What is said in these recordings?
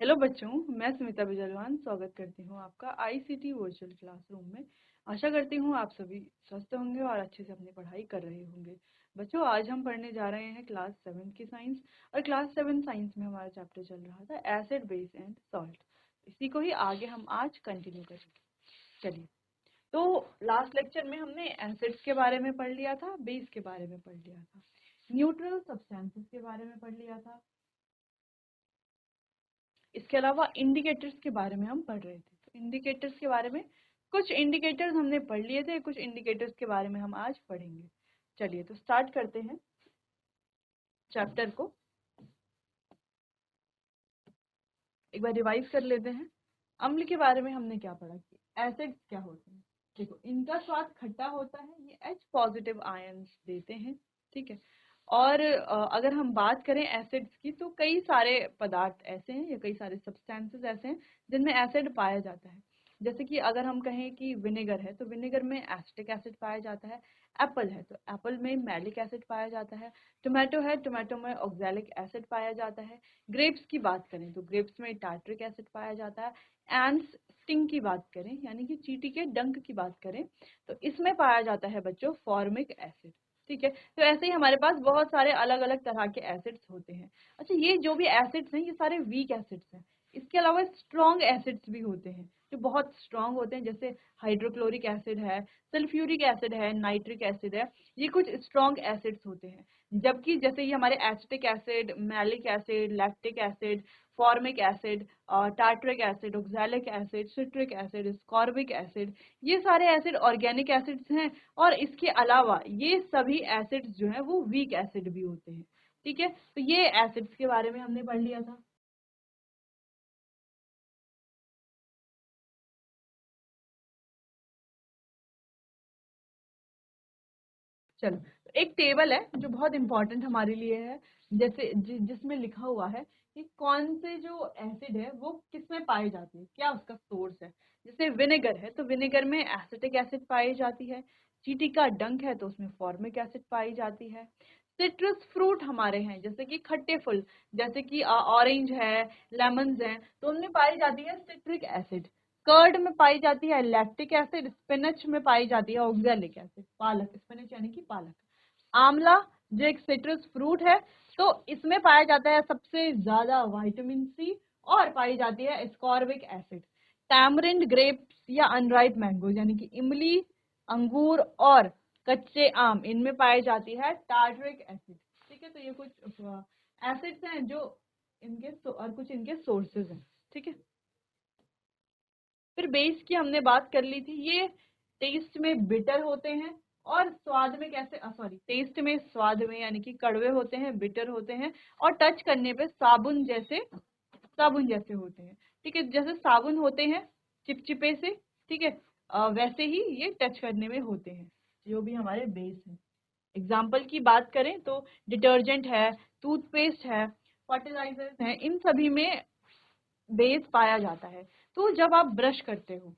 Hello बच्चों, मैं स्मिता बिजलवान स्वागत करती हूँ आपका आईसीटी वर्चुअल क्लासरूम में। आशा करती हूँ आप सभी स्वस्थ होंगे और अच्छे से अपनी पढ़ाई कर रहे होंगे। बच्चों, आज हम पढ़ने जा रहे हैं क्लास 7 की साइंस। और क्लास 7 साइंस में हमारा चैप्टर चल रहा था एसिड, बेस एंड सॉल्ट। इसी को ही आगे हम आज कंटिन्यू करेंगे। चलिए, तो लास्ट लेक्चर में हमने एसिड्स के बारे में पढ़ लिया था, बेस के बारे में पढ़ लिया था, न्यूट्रल सब्सटेंसेस के बारे में पढ़ लिया था। इसके अलावा इंडिकेटर्स के बारे में हम पढ़ रहे थे। तो इंडिकेटर्स के बारे में कुछ इंडिकेटर्स हमने पढ़ लिए थे, कुछ इंडिकेटर्स के बारे में हम आज पढ़ेंगे। चलिए, तो स्टार्ट करते हैं चैप्टर को। एक बार रिवाइज कर लेते हैं। अम्ल के बारे में हमने क्या पढ़ा कि एसिड्स क्या होते हैं। देखो, इनका स्वाद खट्टा होता है, ये H पॉजिटिव आयंस देते हैं, ठीक है। और अगर हम बात करें एसिड्स की, तो कई सारे पदार्थ ऐसे हैं या कई सारे सब्सटेंसेस ऐसे हैं जिनमें एसिड पाया जाता है। जैसे कि अगर हम कहें कि विनेगर है, तो विनेगर में एसिटिक एसिड पाया जाता है। एप्पल है तो एप्पल में मैलिक एसिड पाया जाता है। टोमेटो है, टोमेटो में ऑक्सैलिक एसिड पाया जाता है। ग्रेप्स की बात करें तो ग्रेप्स में टार्ट्रिक एसिड पाया जाता है। एंड स्टिंग की बात करें, यानी कि चींटी के डंक की बात करें, तो इसमें पाया जाता है बच्चों फॉर्मिक एसिड, ठीक है। तो ऐसे ही हमारे पास बहुत सारे अलग अलग तरह के एसिड्स होते हैं। अच्छा, ये जो भी एसिड्स हैं ये सारे वीक एसिड्स हैं। इसके अलावा स्ट्रॉन्ग एसिड्स भी होते हैं जो बहुत स्ट्रॉन्ग होते हैं, जैसे हाइड्रोक्लोरिक एसिड है, सल्फ्यूरिक एसिड है, नाइट्रिक एसिड है। ये कुछ स्ट्रॉन्ग एसिड्स होते हैं। जबकि जैसे ये हमारे acetic acid, malic acid, lactic acid, formic acid, tartaric acid, oxalic acid, citric acid, ascorbic acid, ये सारे एसिड ऑर्गेनिक एसिड्स हैं। और इसके अलावा ये सभी एसिड्स जो हैं वो वीक एसिड भी होते हैं, ठीक है। तो ये एसिड्स के बारे में हमने पढ़ लिया था। चलो, तो एक टेबल है जो बहुत इंपॉर्टेंट हमारे लिए है, जैसे जिसमें लिखा हुआ है कि कौन से जो एसिड है वो किस में पाई जाती है, क्या उसका सोर्स है। जैसे विनेगर है तो विनेगर में एसिटिक एसिड पाई जाती है। चींटी का डंक है तो उसमें फॉर्मिक एसिड पाई जाती है। सिट्रस फ्रूट हमारे हैं, जैसे कि खट्टे फल, जैसे कि ऑरेंज है, लेमन्स हैं, तो उनमें पाई जाती है सिट्रिक एसिड। कर्ड में पाई जाती है लैक्टिक एसिड। स्पिनच में पाई जाती है ऑक्सैलिक एसिड। पालक, स्पिनच यानी कि पालक। आंवला जो एक सिट्रस फ्रूट है, तो इसमें पाया जाता है सबसे ज्यादा विटामिन सी और पाई जाती है स्कॉर्बिक एसिड। टैमरिंड ग्रेप्स या अनराइप मैंगो, यानी कि इमली, अंगूर और कच्चे आम, इनमें पाई जाती है टार्टरिक एसिड, ठीक है। तो ये कुछ एसिड्स हैं जो इनके और कुछ इनके सोर्सेज हैं, ठीक है। फिर बेस की हमने बात कर ली थी। ये टेस्ट में बिटर होते हैं और स्वाद में कैसे, सॉरी, टेस्ट में, स्वाद में यानी कि कड़वे होते हैं, बिटर होते हैं, और टच करने पे साबुन जैसे होते हैं, ठीक है। जैसे साबुन होते हैं चिपचिपे से, ठीक है, वैसे ही ये टच करने में होते हैं, जो भी हमारे बेस हैं। एग्जाम्पल की बात करें तो डिटर्जेंट है, टूथपेस्ट है, फर्टिलाइजर्स हैं, इन सभी में बेस पाया जाता है। तो जब आप ब्रश करते हो,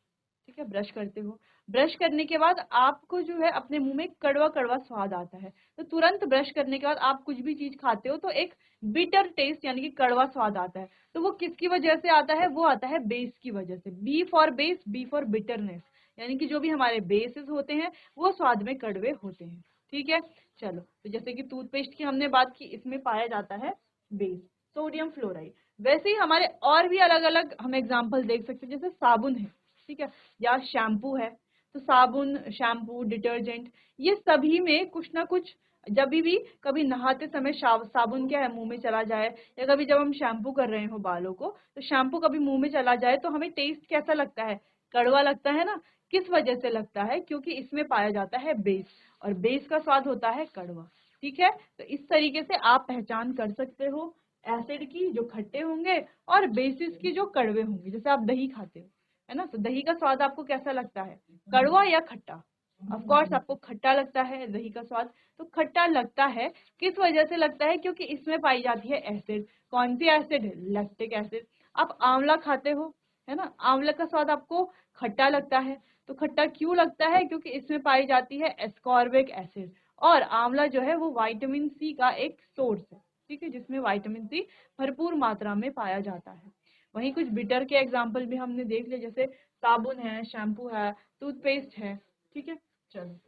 ठीक है, ब्रश करते हो, ब्रश करने के बाद आपको जो है अपने मुंह में कड़वा कड़वा स्वाद आता है। तो तुरंत ब्रश करने के बाद आप कुछ भी चीज खाते हो तो एक बिटर टेस्ट यानी कि कड़वा स्वाद आता है। तो वो किसकी वजह से आता है? वो आता है बेस की वजह से। B for base, B for bitterness, यानी कि जो भी हमारे बेसिस होते हैं वो स्वाद में कड़वे होते हैं, ठीक है। चलो, तो जैसे कि टूथपेस्ट की हमने बात की, इसमें पाया जाता है बेस, सोडियम फ्लोराइड। वैसे ही हमारे और भी अलग अलग हम एग्जाम्पल देख सकते हैं, जैसे साबुन है, ठीक है, या शैम्पू है। तो साबुन, शैम्पू, डिटर्जेंट, ये सभी में कुछ ना कुछ, जब भी कभी नहाते समय साबुन क्या है मुंह में चला जाए, या कभी जब हम शैम्पू कर रहे हो बालों को तो शैम्पू कभी मुंह में चला जाए तो हमें टेस्ट कैसा लगता है? कड़वा लगता है ना। किस वजह से लगता है? क्योंकि इसमें पाया जाता है बेस, और बेस का स्वाद होता है कड़वा, ठीक है। तो इस तरीके से आप पहचान कर सकते हो एसिड की जो खट्टे होंगे और बेसिस की जो कड़वे होंगे। जैसे आप दही खाते हो, है ना, तो दही का स्वाद आपको कैसा लगता है? कड़वा या खट्टा? ऑफ कोर्स आपको खट्टा लगता है दही का स्वाद। तो खट्टा लगता है, किस वजह से लगता है? क्योंकि इसमें पाई जाती है एसिड। कौन सी एसिड है? Lactic acid. आप आंवला खाते हो, है ना, आंवला का स्वाद आपको खट्टा लगता है। तो खट्टा क्यों लगता है? क्योंकि इसमें पाई जाती है एस्कॉर्बिक एसिड। और आंवला जो है वो विटामिन सी का एक सोर्स है, ठीक है, जिसमें विटामिन सी भरपूर मात्रा में पाया जाता है। वहीं कुछ बिटर के एग्जाम्पल भी हमने देख लिए, जैसे साबुन है, शैम्पू है, टूथपेस्ट है। ठीक है, चलो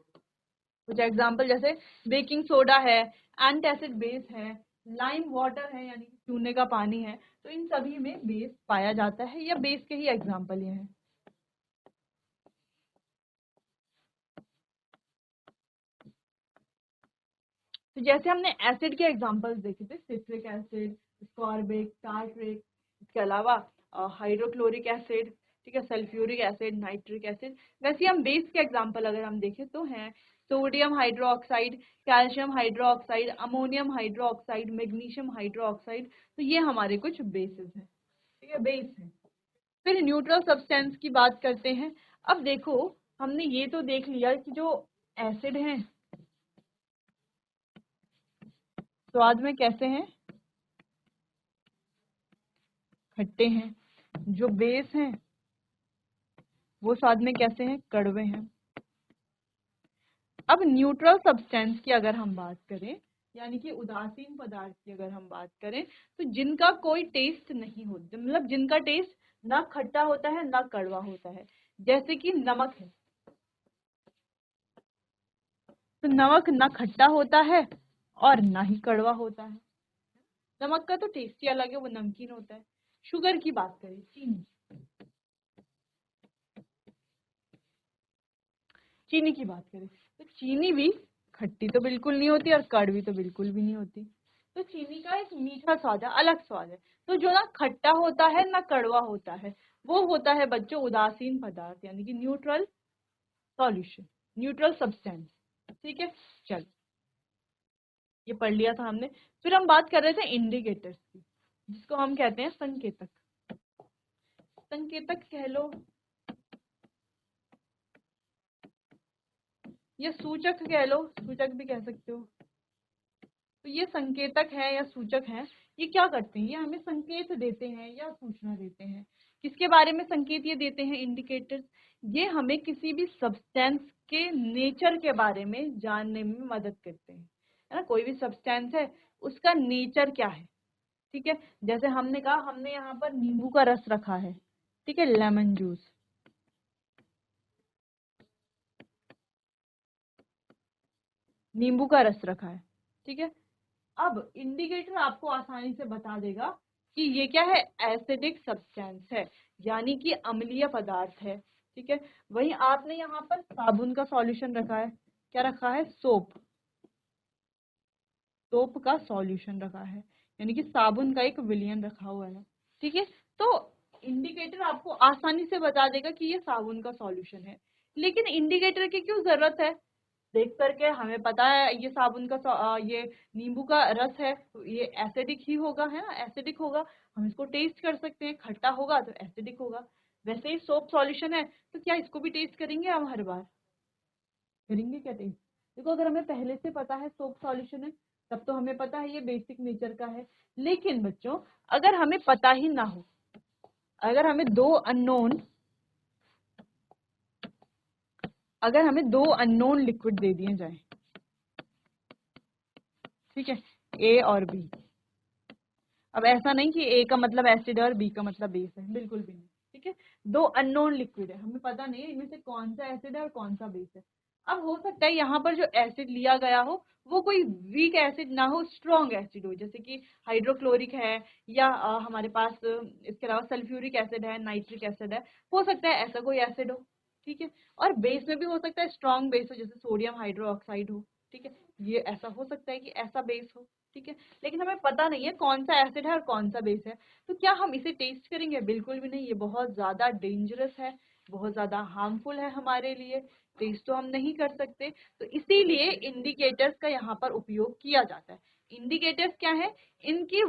कुछ एग्जाम्पल जैसे बेकिंग सोडा है, एंटासिड बेस है, लाइम वाटर है यानी चूने का पानी है। तो इन सभी में बेस पाया जाता है, या बेस के ही एग्जाम्पल ये हैं। तो जैसे हमने एसिड के एग्जांपल्स देखे थे, सिट्रिक एसिड, स्कॉर्बिक, टार्ट्रिक, इसके अलावा हाइड्रोक्लोरिक एसिड, ठीक है, सल्फ्यूरिक एसिड, नाइट्रिक एसिड। वैसे हम बेस के एग्जांपल अगर हम देखें तो हैं sodium hydroxide, calcium hydroxide, ammonium hydroxide, magnesium hydroxide. तो ये हमारे कुछ बेसिस हैं, ठीक है, बेस है। फिर न्यूट्रल सब्सटेंस की बात करते हैं। अब देखो, हमने ये तो देख लिया कि जो एसिड हैं स्वाद में कैसे हैं, खट्टे हैं। जो बेस हैं वो स्वाद में कैसे हैं, कड़वे हैं। अब न्यूट्रल सब्सटेंस की अगर हम बात करें, यानी कि उदासीन पदार्थ की अगर हम बात करें, तो जिनका कोई टेस्ट नहीं होता, मतलब जिनका टेस्ट ना खट्टा होता है ना कड़वा होता है, जैसे कि नमक है। तो नमक ना खट्टा होता है और ना ही कड़वा होता है। नमक का तो टेस्ट ही अलग है, वो नमकीन होता है। शुगर की बात करें, चीनी, चीनी की बात करें तो चीनी भी खट्टी तो बिल्कुल नहीं होती और कड़वी तो बिल्कुल भी नहीं होती। तो चीनी का एक मीठा स्वाद है, अलग स्वाद है। तो जो ना खट्टा होता है ना कड़वा होता है, वो होता है बच्चों उदासीन पदार्थ, यानी कि न्यूट्रल सॉल्यूशन, न्यूट्रल सब्सटेंस। ठीक है, चलो ये पढ़ लिया था हमने। फिर हम बात कर रहे थे इंडिकेटर्स की, जिसको हम कहते हैं संकेतक। संकेतक कह लो या सूचक कह लो, सूचक भी कह सकते हो। तो ये संकेतक है या सूचक है, ये क्या करते हैं, ये हमें संकेत देते हैं या सूचना देते हैं। किसके बारे में संकेत ये देते हैं, इंडिकेटर्स? ये हमें किसी भी सब्सटेंस के नेचर के बारे में जानने में मदद करते हैं, है ना। कोई भी सब्सटेंस है, उसका नेचर क्या है, ठीक है। जैसे हमने कहा, हमने यहाँ पर नींबू का रस रखा है, ठीक है, लेमन जूस, नींबू का रस रखा है, ठीक है। अब इंडिकेटर आपको आसानी से बता देगा कि ये क्या है, एसिडिक सब्सटेंस है, यानी कि अम्लीय पदार्थ है, ठीक है। वहीं आपने यहाँ पर साबुन का सॉल्यूशन रखा है, क्या रखा है, सोप, सोप का सॉल्यूशन रखा है, यानी कि साबुन का एक विलयन रखा हुआ है, ठीक है। तो इंडिकेटर आपको आसानी से बता देगा कि ये साबुन का सॉल्यूशन है। लेकिन इंडिकेटर की क्यों जरूरत है? देख करके हमें पता है ये साबुन का ये नींबू का रस है, तो ये एसिडिक ही होगा, है ना, एसिडिक होगा। हम इसको टेस्ट कर सकते हैं, खट्टा होगा तो एसिडिक होगा। वैसे ही सोप सॉल्यूशन है, तो क्या इसको भी टेस्ट करेंगे हम हर बार? करेंगे क्या टेस्ट? देखो, अगर हमें पहले से पता है सोप सॉल्यूशन है, तब तो हमें पता है ये बेसिक नेचर का है। लेकिन बच्चों, अगर हमें पता ही ना हो, अगर हमें दो अननोन अगर हमें दो अननोन लिक्विड दे दिए जाए, ठीक है, ए और बी। अब ऐसा नहीं कि ए का मतलब एसिड है और बी का मतलब बेस है, बिल्कुल भी नहीं, ठीक है। दो अननोन लिक्विड है, हमें पता नहीं है इनमें से कौन सा एसिड है और कौन सा बेस है। अब हो सकता है यहाँ पर जो एसिड लिया गया हो वो कोई वीक एसिड ना हो, स्ट्रॉन्ग एसिड हो, जैसे कि हाइड्रोक्लोरिक है, या हमारे पास इसके अलावा सल्फ्यूरिक एसिड है, नाइट्रिक एसिड है। हो सकता है ऐसा कोई एसिड हो, ठीक है। और बेस में भी हो सकता है स्ट्रॉन्ग बेस हो, जैसे सोडियम हाइड्रोक्साइड हो, ठीक है। ये ऐसा हो सकता है कि ऐसा बेस हो, ठीक है। लेकिन हमें पता नहीं है कौन सा एसिड है और कौन सा बेस है। तो क्या हम इसे टेस्ट करेंगे? बिल्कुल भी नहीं, ये बहुत ज्यादा डेंजरस है, बहुत ज्यादा हार्मफुल है हमारे लिए। टेस्ट तो हम नहीं कर सकते। तो इसीलिए इंडिकेटर्स का यहाँ पर उपयोग किया जाता है। इंडिकेटर्स क्या है, इनकी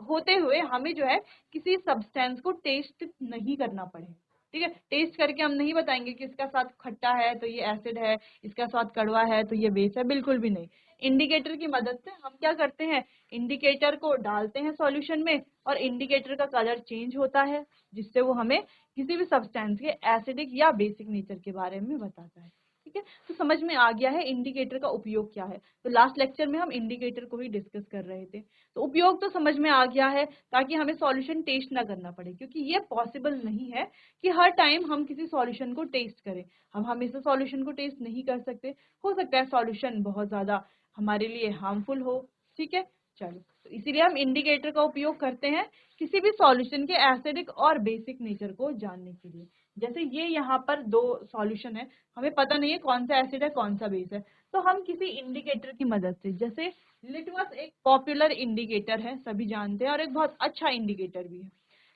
होते हुए हमें जो है किसी सब्सटेंस को टेस्ट नहीं करना पड़े, ठीक है। टेस्ट करके हम नहीं बताएंगे कि इसका स्वाद खट्टा है तो ये एसिड है, इसका स्वाद कड़वा है तो ये बेस है, बिल्कुल भी नहीं। इंडिकेटर की मदद से हम क्या करते हैं, इंडिकेटर को डालते हैं सॉल्यूशन में और इंडिकेटर का कलर चेंज होता है, जिससे वो हमें किसी भी सब्सटेंस के एसिडिक या बेसिक नेचर के बारे में बताता है। ठीक है। ठीक है, तो समझ में आ गया है इंडिकेटर का उपयोग क्या है। तो लास्ट लेक्चर में हम इंडिकेटर को ही डिस्कस कर रहे थे, तो उपयोग तो समझ में आ गया है, ताकि हमें सॉल्यूशन टेस्ट ना करना पड़े, क्योंकि ये पॉसिबल नहीं है कि हर टाइम हम किसी सॉल्यूशन को टेस्ट करें। हम हमेशा सॉल्यूशन को टेस्ट नहीं कर सकते, हो सकता है सॉल्यूशन बहुत ज्यादा हमारे लिए हार्मफुल हो। ठीक है, चलो, तो इसीलिए हम इंडिकेटर का उपयोग करते हैं किसी भी सॉल्यूशन के एसिडिक और बेसिक नेचर को जानने के लिए। जैसे ये यहाँ पर दो सॉल्यूशन है, हमें पता नहीं है कौन सा एसिड है कौन सा बेस है, तो हम किसी इंडिकेटर की मदद से, जैसे लिटमस एक पॉपुलर इंडिकेटर है, सभी जानते हैं, और एक बहुत अच्छा इंडिकेटर भी है।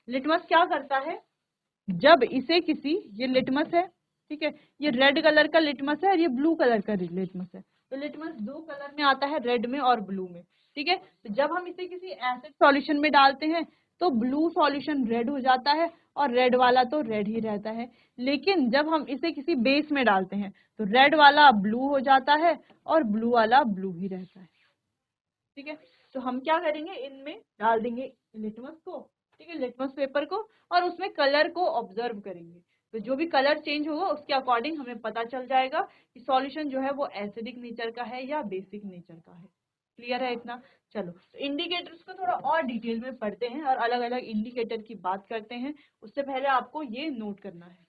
लिटमस क्या करता है, जब इसे किसी, ये लिटमस है, ठीक है, ये रेड कलर का लिटमस है और ये ब्लू कलर का लिटमस है, तो लिटमस दो कलर में आता है, रेड में और ब्लू में। ठीक है, तो जब हम इसे किसी एसिड सॉल्यूशन में डालते हैं तो ब्लू सॉल्यूशन रेड हो जाता है और रेड वाला तो रेड ही रहता है। लेकिन जब हम इसे किसी बेस में डालते हैं तो रेड वाला ब्लू हो जाता है और ब्लू वाला ब्लू ही रहता है। ठीक है, तो हम क्या करेंगे, इनमें डाल देंगे लिटमस को, ठीक है, लिटमस पेपर को, और उसमें कलर को ऑब्जर्व करेंगे। तो जो भी कलर चेंज होगा उसके अकॉर्डिंग हमें पता चल जाएगा कि सॉल्यूशन जो है वो एसिडिक नेचर का है या बेसिक नेचर का है। क्लियर है इतना? चलो, तो इंडिकेटर्स को थोड़ा और डिटेल में पढ़ते हैं और अलग अलग इंडिकेटर की बात करते हैं। उससे पहले आपको ये नोट करना है।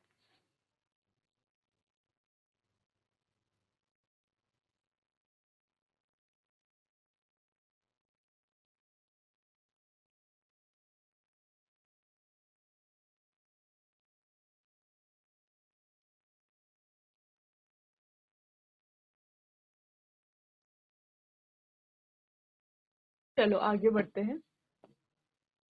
चलो आगे बढ़ते हैं।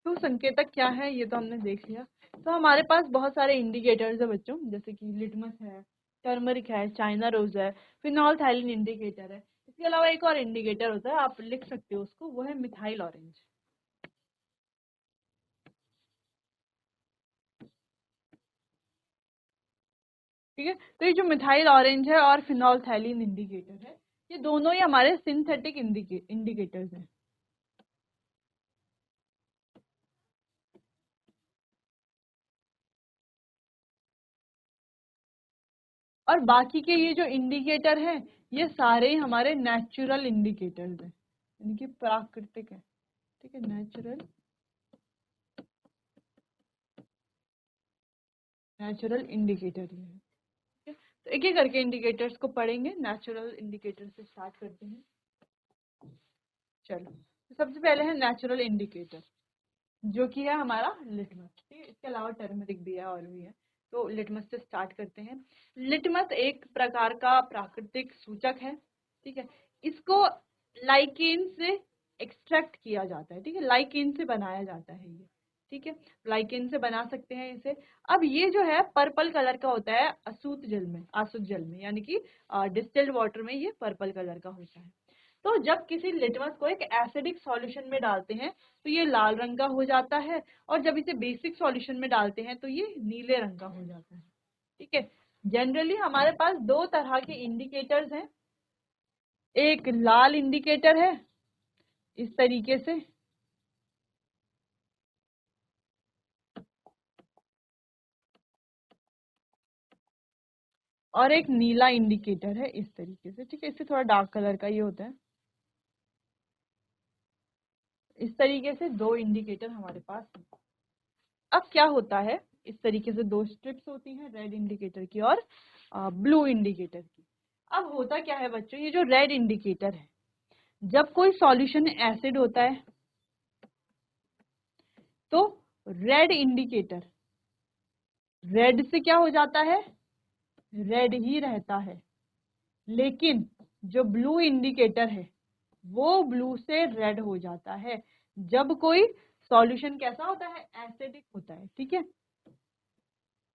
तो संकेतक क्या है ये तो हमने देख लिया। तो हमारे पास बहुत सारे इंडिकेटर्स है बच्चों, जैसे कि लिटमस है, टर्मरिक है, चाइना रोज है, फिनोल्फथालीन इंडिकेटर है। इसके अलावा एक और इंडिकेटर होता है, आप लिख सकते हो उसको, वो है मिथाइल ऑरेंज। ठीक है, तो ये जो मिथाइल ऑरेंज है और फिनोल्फथालीन इंडिकेटर है, ये दोनों ही हमारे सिंथेटिक इंडिकेटर्स हैं। और बाकी के ये जो इंडिकेटर हैं, ये सारे हमारे नेचुरल इंडिकेटर्स हैं, यानी कि प्राकृतिक है। ठीक है, नेचुरल नेचुरल इंडिकेटर ही है। ठीक है, तो एक एक करके इंडिकेटर्स को पढ़ेंगे। नेचुरल इंडिकेटर से स्टार्ट करते हैं। चलो, तो सबसे पहले है नेचुरल इंडिकेटर, जो कि है हमारा लिटमस। ठीक है, इसके अलावा टर्मरिक भी है और भी है, तो लिटमस से स्टार्ट करते हैं। लिटमस एक प्रकार का प्राकृतिक सूचक है। ठीक है, इसको लाइकेन से एक्सट्रैक्ट किया जाता है। ठीक है, लाइकेन से बनाया जाता है ये। ठीक है, लाइकेन से बना सकते हैं इसे। अब ये जो है पर्पल कलर का होता है आसुत जल में, यानी कि डिस्टिल्ड वाटर में ये पर्पल कलर का होता है। तो जब किसी लिटमस को एक एसिडिक सॉल्यूशन में डालते हैं तो ये लाल रंग का हो जाता है, और जब इसे बेसिक सॉल्यूशन में डालते हैं तो ये नीले रंग का हो जाता है। ठीक है, जनरली हमारे पास दो तरह के इंडिकेटर्स हैं। एक लाल इंडिकेटर है इस तरीके से, और एक नीला इंडिकेटर है इस तरीके से। ठीक है, इससे थोड़ा डार्क कलर का ये होता है। इस तरीके से दो इंडिकेटर हमारे पास हैं। अब क्या होता है, इस तरीके से दो स्ट्रिप्स होती हैं, रेड इंडिकेटर की और ब्लू इंडिकेटर की। अब होता क्या है बच्चों, ये जो रेड इंडिकेटर है, जब कोई सॉल्यूशन एसिड होता है तो रेड इंडिकेटर रेड से क्या हो जाता है, रेड ही रहता है। लेकिन जो ब्लू इंडिकेटर है वो ब्लू से रेड हो जाता है जब कोई सॉल्यूशन कैसा होता है, एसिडिक होता है। ठीक है,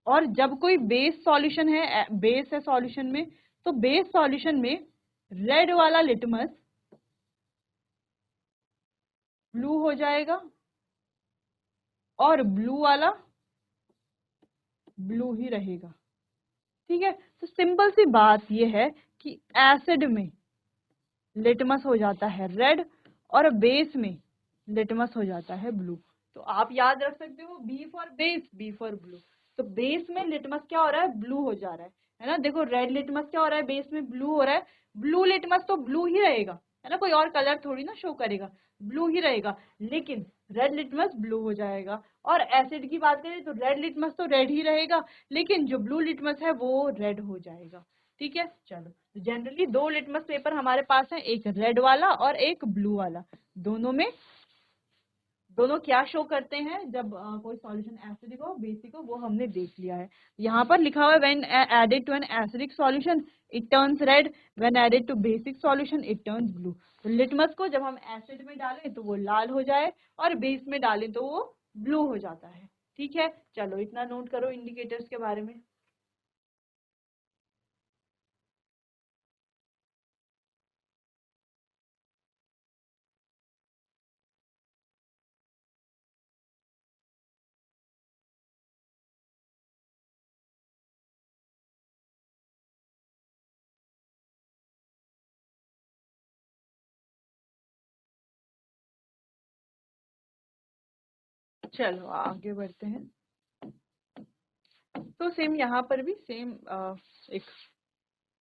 और जब कोई बेस सॉल्यूशन है, बेस है सॉल्यूशन में, तो बेस सॉल्यूशन में रेड वाला लिटमस ब्लू हो जाएगा और ब्लू वाला ब्लू ही रहेगा। ठीक है, तो सिंपल सी बात यह है कि एसिड में लिटमस हो जाता है रेड और बेस में लिटमस हो जाता है ब्लू। तो आप याद रख सकते हो, B for base, B for blue. तो बेस में लिटमस क्या हो रहा है, ब्लू हो जा रहा है, है ना। देखो रेड लिटमस क्या हो रहा है, बेस में ब्लू हो रहा है, ब्लू लिटमस तो ब्लू ही रहेगा, है ना, कोई और कलर थोड़ी ना शो करेगा, ब्लू ही रहेगा, लेकिन रेड लिटमस ब्लू हो जाएगा। और एसिड की बात करें तो रेड लिटमस तो रेड ही रहेगा, लेकिन जो ब्लू लिटमस है वो रेड हो जाएगा। ठीक है, चलो, तो जनरली दो लिटमस पेपर हमारे पास है, एक रेड वाला और एक ब्लू वाला। दोनों में दोनों क्या शो करते हैं, जब कोई सॉल्यूशन एसिडिक हो बेसिक हो, वो हमने देख लिया है। यहाँ पर लिखा हुआ है when added to an acidic solution it turns red, when added to basic solution it turns blue. तो लिटमस को जब हम एसिड में डालें तो वो लाल हो जाए, और बेस में डालें तो वो ब्लू हो जाता है। ठीक है, चलो इतना नोट करो इंडिकेटर्स के बारे में। चलो आगे बढ़ते हैं। तो सेम यहाँ पर भी सेम एक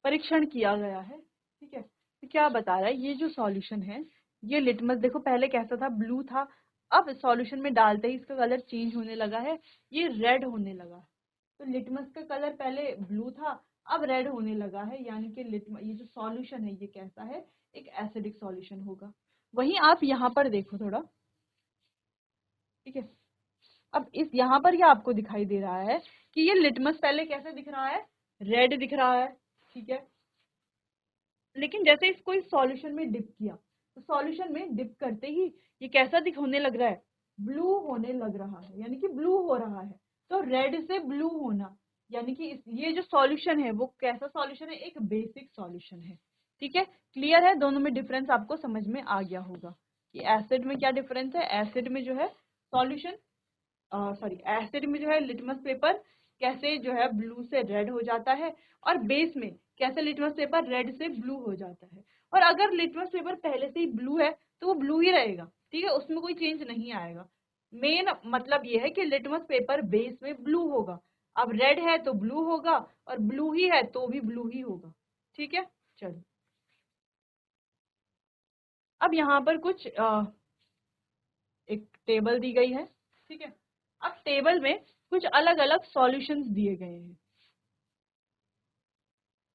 परीक्षण किया गया है। ठीक है, तो क्या बता रहा है, ये जो सॉल्यूशन है, ये लिटमस देखो पहले कैसा था, ब्लू था, अब सॉल्यूशन में डालते ही इसका कलर चेंज होने लगा है, ये रेड होने लगा है। तो लिटमस का कलर पहले ब्लू था, अब रेड होने लगा है, यानी कि लिटमस ये जो सॉल्यूशन है ये कैसा है, एक एसिडिक सॉल्यूशन होगा। वहीं आप यहाँ पर देखो थोड़ा। ठीक है, अब इस यहाँ पर क्या आपको दिखाई दे रहा है कि ये लिटमस पहले कैसे दिख रहा है, रेड दिख रहा है। ठीक है, लेकिन जैसे इसको इस सॉल्यूशन में डिप किया, तो सॉल्यूशन में डिप करते ही ये कैसा दिख होने लग रहा है, ब्लू होने लग रहा है, यानी कि ब्लू हो रहा है। तो रेड से ब्लू होना, यानी कि ये जो सॉल्यूशन है वो कैसा सॉल्यूशन है, एक बेसिक सॉल्यूशन है। ठीक है, क्लियर है, दोनों में डिफरेंस आपको समझ में आ गया होगा कि एसिड में क्या डिफरेंस है। एसिड में जो है सॉल्यूशन, सॉरी, एसिड में जो है लिटमस पेपर कैसे जो है ब्लू से रेड हो जाता है, और बेस में कैसे लिटमस पेपर रेड से ब्लू हो जाता है। और अगर लिटमस पेपर पहले से ही ब्लू है तो वो ब्लू ही रहेगा। ठीक है, उसमें कोई चेंज नहीं आएगा। मेन मतलब ये है कि लिटमस पेपर बेस में ब्लू होगा, अब रेड है तो ब्लू होगा, और ब्लू ही है तो भी ब्लू ही होगा। ठीक है, चलो, अब यहाँ पर कुछ एक टेबल दी गई है। ठीक है, अब टेबल में कुछ अलग अलग सॉल्यूशंस दिए गए हैं।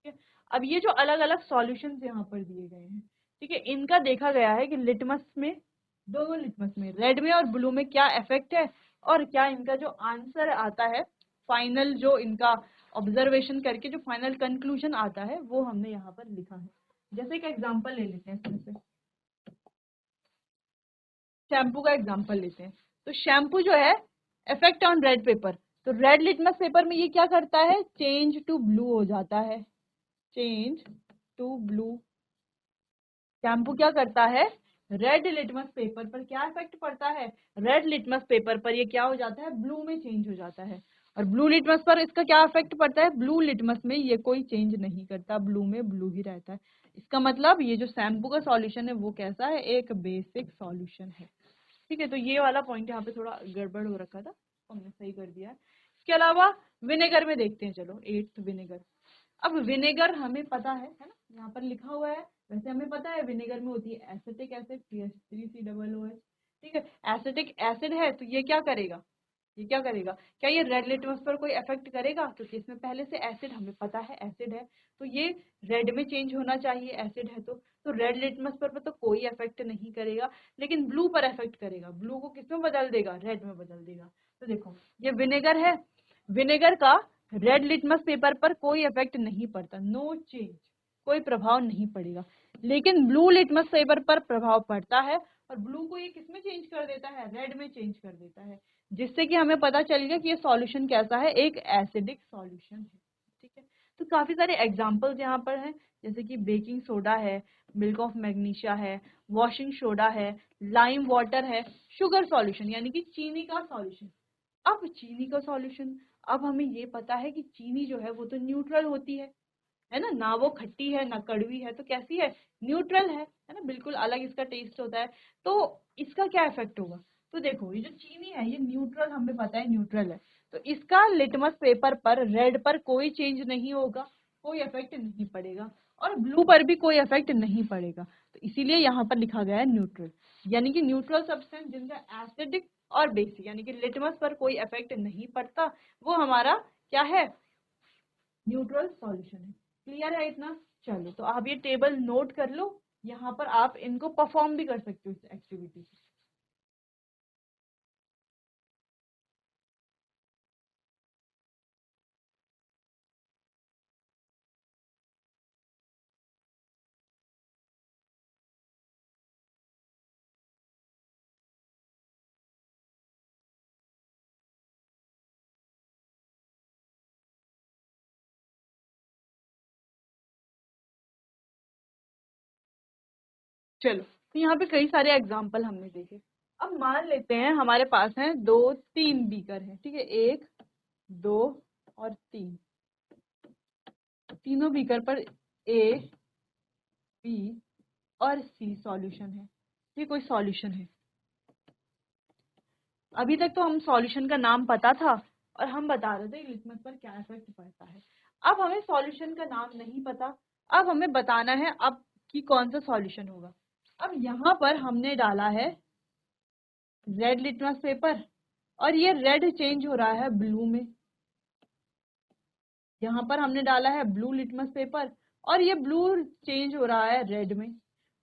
ठीक है, अब ये जो अलग अलग सॉल्यूशंस यहाँ पर दिए गए हैं, ठीक है, इनका देखा गया है कि लिटमस में, दोनों लिटमस में, रेड में और ब्लू में क्या इफेक्ट है, और क्या इनका जो आंसर आता है, फाइनल जो इनका ऑब्जर्वेशन करके जो फाइनल कंक्लूजन आता है वो हमने यहाँ पर लिखा है। जैसे एक एग्जांपल ले लेते हैं, इसमें से शैम्पू का एग्जांपल लेते हैं। तो शैम्पू जो है इफेक्ट ऑन रेड पेपर, तो रेड लिटमस पेपर में ये क्या करता है, चेंज टू ब्लू हो जाता है, चेंज टू ब्लू। शैम्पू क्या करता है, रेड लिटमस पेपर पर क्या इफेक्ट पड़ता है, रेड लिटमस पेपर पर ये क्या हो जाता है, ब्लू में चेंज हो जाता है। और ब्लू लिटमस पर इसका क्या इफेक्ट पड़ता है, ब्लू लिटमस में ये कोई चेंज नहीं करता, ब्लू में ब्लू ही रहता है। इसका मतलब ये जो शैम्पू का सॉल्यूशन है वो कैसा है, एक बेसिक सॉल्यूशन है। ठीक है, तो ये वाला पॉइंट यहाँ पे थोड़ा गड़बड़ हो रखा था, तो हमने सही कर दिया है। इसके अलावा विनेगर में देखते हैं, चलो, एट्थ विनेगर। अब विनेगर हमें पता है ना, यहाँ पर लिखा हुआ है, वैसे हमें पता है विनेगर में होती है एसिटिक एसिड, CH3COOH। ठीक है, एसिटिक एसिड है तो ये क्या करेगा, ये क्या करेगा, क्या ये रेड लिटमस पर कोई इफेक्ट करेगा, क्योंकि इसमें पहले से एसिड, हमें पता है एसिड है, तो ये रेड में चेंज होना चाहिए, एसिड है तो रेड लिटमस पर तो कोई इफेक्ट नहीं करेगा, लेकिन ब्लू पर इफेक्ट करेगा। ब्लू को किस में बदल देगा, रेड में बदल देगा। तो देखो ये विनेगर है, विनेगर का रेड लिटमस पेपर पर कोई इफेक्ट नहीं पड़ता, नो चेंज, कोई प्रभाव नहीं पड़ेगा, लेकिन ब्लू लिटमस पेपर पर प्रभाव पड़ता है, और ब्लू को ये किसमें चेंज कर देता है, रेड में चेंज कर देता है, जिससे कि हमें पता चल गया कि ये सॉल्यूशन कैसा है, एक एसिडिक सॉल्यूशन है। ठीक है, तो काफी सारे एग्जांपल्स यहाँ पर हैं, जैसे कि बेकिंग सोडा है, मिल्क ऑफ मैग्नीशिया है, वॉशिंग सोडा है, लाइम वाटर है, शुगर सॉल्यूशन यानी कि चीनी का सॉल्यूशन। अब चीनी का सॉल्यूशन, अब हमें ये पता है कि चीनी जो है वो तो न्यूट्रल होती है ना, ना वो खट्टी है ना कड़वी है, तो कैसी है, न्यूट्रल है ना, बिल्कुल अलग इसका टेस्ट होता है। तो इसका क्या इफेक्ट होगा, तो देखो ये जो चीनी है ये न्यूट्रल, हमें पता है न्यूट्रल है, तो इसका लिटमस पेपर पर रेड पर कोई चेंज नहीं होगा, कोई इफेक्ट नहीं पड़ेगा और ब्लू पर भी कोई इफेक्ट नहीं पड़ेगा। तो इसीलिए यहाँ पर लिखा गया है न्यूट्रल, यानी कि न्यूट्रल सब्सटेंस जिनका एसिडिक और बेसिक यानी कि लिटमस पर कोई इफेक्ट नहीं पड़ता, वो हमारा क्या है, न्यूट्रल सॉल्यूशन है। क्लियर है इतना? चलो तो आप ये टेबल नोट कर लो, यहाँ पर आप इनको परफॉर्म भी कर सकते हो इस एक्टिविटी को। चलो तो यहाँ पे कई सारे एग्जाम्पल हमने देखे। अब मान लेते हैं हमारे पास है 2-3 बीकर हैं, ठीक है, 1 2 और 3। तीनों बीकर पर ए बी और सी सॉल्यूशन है। ये कोई सॉल्यूशन है। अभी तक तो हम सॉल्यूशन का नाम पता था और हम बता रहे थे लिटमस पर क्या इफेक्ट पड़ता है। अब हमें सॉल्यूशन का नाम नहीं पता, अब हमें बताना है अब कि कौन सा सॉल्यूशन होगा। अब यहाँ पर हमने डाला है रेड लिटमस पेपर और ये रेड चेंज हो रहा है ब्लू में। यहाँ पर हमने डाला है ब्लू लिटमस पेपर और ये ब्लू चेंज हो रहा है रेड में।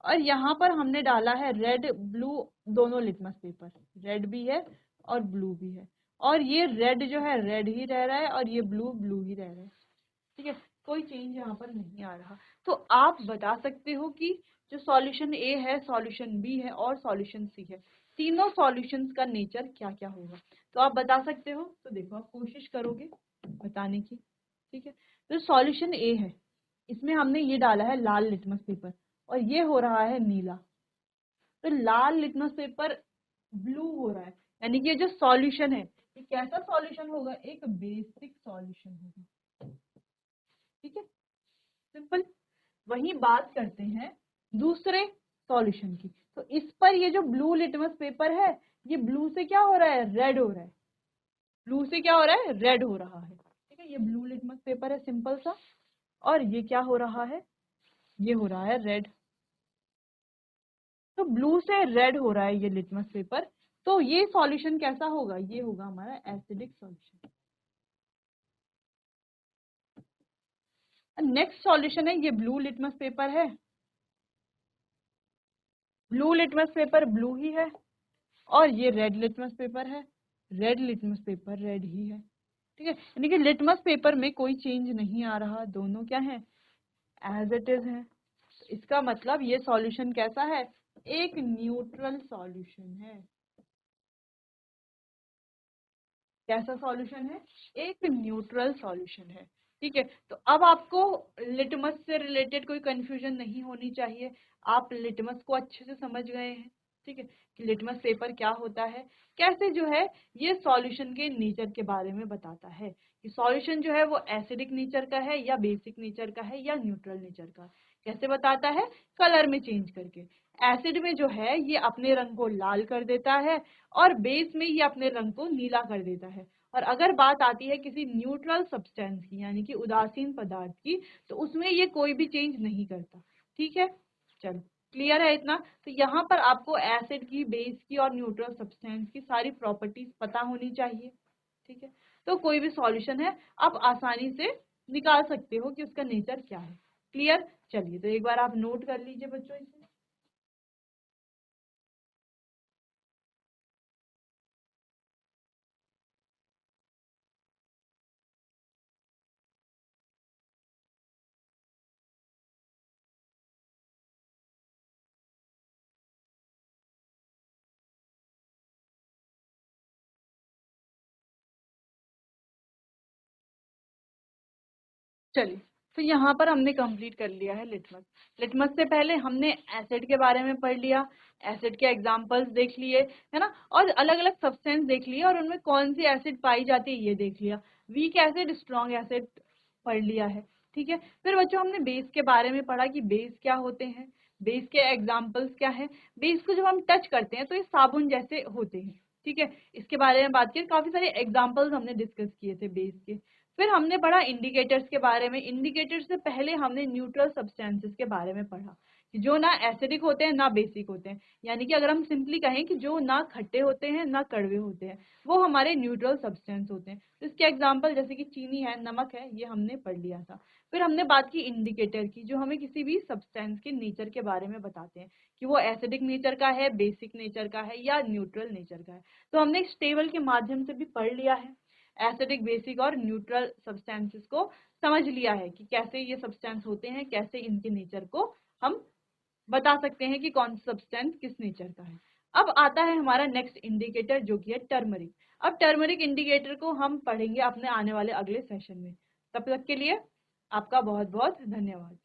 और यहाँ पर हमने डाला है रेड ब्लू दोनों लिटमस पेपर, रेड भी है और ब्लू भी है। और ये रेड जो है रेड ही रह रहा है और ये ब्लू ब्लू ही रह रहा है, ठीक है, कोई चेंज यहाँ पर नहीं आ रहा। तो आप बता सकते हो कि जो सॉल्यूशन ए है, सॉल्यूशन बी है और सॉल्यूशन सी है, तीनों सॉल्यूशंस का नेचर क्या क्या होगा। तो आप बता सकते हो। तो देखो आप कोशिश करोगे बताने की, ठीक है। तो सॉल्यूशन ए है, इसमें हमने ये डाला है लाल लिटमस पेपर और ये हो रहा है नीला। तो लाल लिटमस पेपर ब्लू हो रहा है, यानी कि ये जो सॉल्यूशन है ये कैसा सॉल्यूशन होगा, एक बेसिक सॉल्यूशन होगा, ठीक है, सिंपल। वही बात करते हैं दूसरे सॉल्यूशन की। तो इस पर ये जो ब्लू लिटमस पेपर है, ये ब्लू से क्या हो रहा है, रेड हो रहा है। ब्लू से क्या हो रहा है, रेड हो रहा है, ठीक है। ये ब्लू लिटमस पेपर है सिंपल सा, और ये क्या हो रहा है, ये हो रहा है रेड। तो ब्लू से रेड हो रहा है ये लिटमस पेपर। तो ये सॉल्यूशन कैसा होगा, ये होगा हमारा एसिडिक सॉल्यूशन। नेक्स्ट सॉल्यूशन है ये ब्लू लिटमस पेपर है, ब्लू लिटमस पेपर ब्लू ही है और ये रेड लिटमस पेपर है, रेड लिटमस पेपर रेड ही है, ठीक है। यानी कि लिटमस पेपर में कोई चेंज नहीं आ रहा, दोनों क्या है, एज इट इज है। इसका मतलब ये सॉल्यूशन कैसा है, एक न्यूट्रल सॉल्यूशन है। कैसा सॉल्यूशन है, एक न्यूट्रल सॉल्यूशन है, ठीक है। तो अब आपको लिटमस से रिलेटेड कोई कंफ्यूजन नहीं होनी चाहिए। आप लिटमस को अच्छे से समझ गए हैं, ठीक है, कि लिटमस पेपर क्या होता है, कैसे जो है ये सॉल्यूशन के नेचर के बारे में बताता है कि सॉल्यूशन जो है वो एसिडिक नेचर का है या बेसिक नेचर का है या न्यूट्रल नेचर का। कैसे बताता है, कलर में चेंज करके। एसिड में जो है ये अपने रंग को लाल कर देता है और बेस में ये अपने रंग को नीला कर देता है। और अगर बात आती है किसी न्यूट्रल सब्सटेंस की यानी कि उदासीन पदार्थ की, तो उसमें ये कोई भी चेंज नहीं करता, ठीक है। चलो क्लियर है इतना? तो यहाँ पर आपको एसिड की, बेस की और न्यूट्रल सब्सटेंस की सारी प्रॉपर्टीज पता होनी चाहिए, ठीक है। तो कोई भी सॉल्यूशन है आप आसानी से निकाल सकते हो कि उसका नेचर क्या है। क्लियर? चलिए तो एक बार आप नोट कर लीजिए बच्चों इसे। चलिए तो यहाँ पर हमने कंप्लीट कर लिया है लिटमस। लिटमस से पहले हमने एसिड के बारे में पढ़ लिया, एसिड के एग्जांपल्स देख लिए, है ना, और अलग अलग सब्सटेंस देख लिए और उनमें कौन सी एसिड पाई जाती है ये देख लिया। वीक एसिड, स्ट्रॉन्ग एसिड पढ़ लिया है, ठीक है। फिर बच्चों हमने बेस के बारे में पढ़ा कि बेस क्या होते हैं, बेस के एग्जाम्पल्स क्या है। बेस को जब हम टच करते हैं तो ये साबुन जैसे होते हैं, ठीक है। इसके बारे में बात की, काफी सारे एग्जाम्पल्स हमने डिस्कस किए थे बेस के। फिर हमने पढ़ा इंडिकेटर्स के बारे में। इंडिकेटर्स से पहले हमने न्यूट्रल सब्सटेंसेस के बारे में पढ़ा कि जो ना एसिडिक होते हैं ना बेसिक होते हैं, यानी कि अगर हम सिंपली कहें कि जो ना खट्टे होते हैं ना कड़वे होते हैं, वो हमारे न्यूट्रल सब्सटेंस होते हैं। तो इसके एग्जांपल जैसे कि चीनी है, नमक है, ये हमने पढ़ लिया था। फिर हमने बात की इंडिकेटर की, जो हमें किसी भी सब्सटेंस के नेचर के बारे में बताते हैं कि वो एसिडिक नेचर का है, बेसिक नेचर का है या न्यूट्रल नेचर का है। तो हमने इस टेबल के माध्यम से भी पढ़ लिया है, एसिडिक, बेसिक और न्यूट्रल सब्सटेंसेस को समझ लिया है कि कैसे ये सब्सटेंस होते हैं, कैसे इनके नेचर को हम बता सकते हैं कि कौन सा सब्सटेंस किस नेचर का है। अब आता है हमारा नेक्स्ट इंडिकेटर जो कि है टर्मरिक। अब टर्मरिक इंडिकेटर को हम पढ़ेंगे अपने आने वाले अगले सेशन में। तब तक के लिए आपका बहुत बहुत धन्यवाद।